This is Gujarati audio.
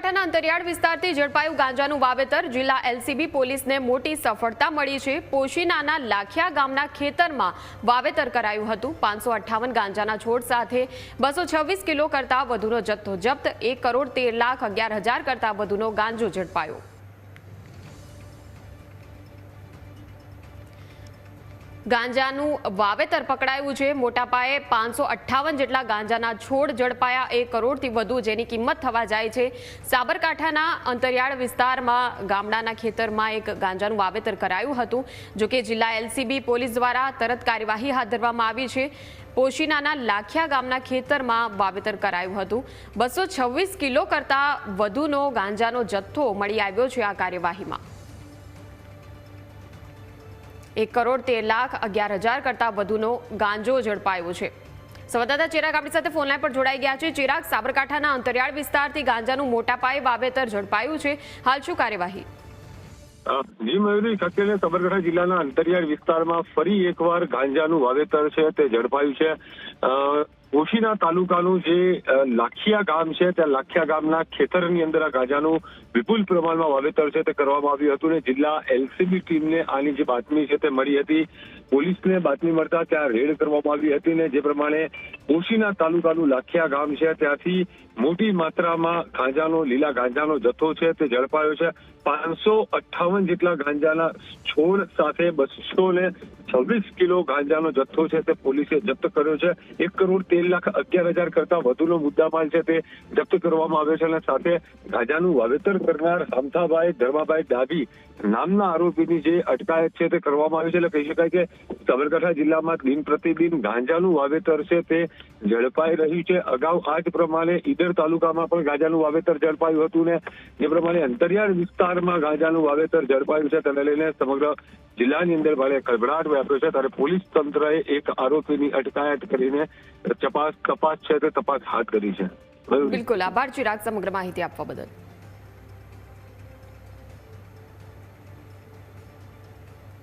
સાબરકાંઠાના અંતરિયાળ વિસ્તારથી ઝડપાયું ગાંજાનું વાવેતર। જિલ્લા એલસીબી પોલીસને મોટી સફળતા મળી છે। પોશીનાના લાખિયા ગામના ખેતરમાં વાવેતર કરાયું હતું। 558 ગાંજાના છોડ સાથે 226 કિલો કરતાં વધુનો જથ્થો જપ્ત। 1,13,11,000 કરતાં વધુનો ગાંજો ઝડપાયો। ગાંજાનું વાવેતર પકડાયું છે। મોટા પાયે 558 જેટલા ગાંજાના છોડ ઝડપાયા। 1 કરોડથી વધુ જેની કિંમત થવા જાય છે। સાબરકાંઠાના અંતરિયાળ વિસ્તારમાં ગામડાના ખેતરમાં એક ગાંજાનું વાવેતર કરાયું હતું। જોકે જિલ્લા એલસીબી પોલીસ દ્વારા તરત કાર્યવાહી હાથ ધરવામાં આવી છે। પોશીનાના લાખિયા ગામના ખેતરમાં વાવેતર કરાયું હતું। 226 કિલો કરતાં વધુનો ગાંજાનો જથ્થો મળી આવ્યો છે। આ કાર્યવાહીમાં 1,13,11,000 કરતાં વધુનો ગાંજો ઝડપાયો છે। સંવાદદાતા ચિરાગ આપણી સાથે ફોનલાઈન પર જોડાઈ ગયા છે। ચિરાગ, સાબરકાંઠાના અંતરિયાળ વિસ્તારથી ગાંજાનું મોટા પાયે વાવેતર ઝડપાયું છે, હાલ શું કાર્યવાહી? જી મયુરી, સત્યને સાબરકાંઠા જિલ્લાના અંતરિયાળ વિસ્તારમાં ફરી એકવાર ગાંજાનું વાવેતર છે તે ઝડપાયું છે। પોશીના તાલુકાનું જે લાખિયા ગામ છે ત્યાં લાખિયા ગામના ખેતરની અંદર આ ગાંજાનું વિપુલ પ્રમાણમાં વાવેતર છે તે કરવામાં આવ્યું હતું ને જિલ્લા એલસીબી ટીમને આની જે બાતમી છે તે મળી હતી। પોલીસને બાતમી મળતા ત્યાં રેડ કરવામાં આવી હતી ને જે પ્રમાણે પોશીના તાલુકાનું લાખિયા ગામ છે ત્યાંથી મોટી માત્રામાં લીલા ગાંજાનો જથ્થો છે તે ઝડપાયો છે। 558 જેટલા ગાંજાના છોડ સાથે 226 કિલો ગાંજાનો જથ્થો છે તે પોલીસે જપ્ત કર્યો છે। 1,13,11,000 કરતાં વધુનો મુદ્દામાલ છે તે જપ્ત કરવામાં આવ્યો છે અને સાથે ગાંજાનું વાવેતર કરનાર શામથાભાઈ ધર્માભાઈ ડાભી નામના આરોપીની જે અટકાયત છે તે કરવામાં આવી છે। એટલે કહી શકાય કે સાબરકાંઠા જિલ્લામાં દિન પ્રતિદિન ગાંજાનું વાવેતર છે તે ઝડપાઈ રહ્યું છે। અગાઉ આ જ પ્રમાણે ઈડર તાલુકામાં પણ ગાંજાનું વાવેતર ઝડપાયું હતું ને જે પ્રમાણે અંતરિયાળ વિસ્તારમાં ગાંજાનું વાવેતર ઝડપાયું છે તેને લઈને સમગ્ર જિલ્લાની અંદર ભારે ખળભળાટ વ્યાપ્યો છે। ત્યારે પોલીસ તંત્રએ એક આરોપીની અટકાયત કરીને તપાસ છે તે તપાસ હાથ ધરી છે। બિલકુલ, આભાર ચિરાગ સમગ્ર માહિતી આપવા બદલ।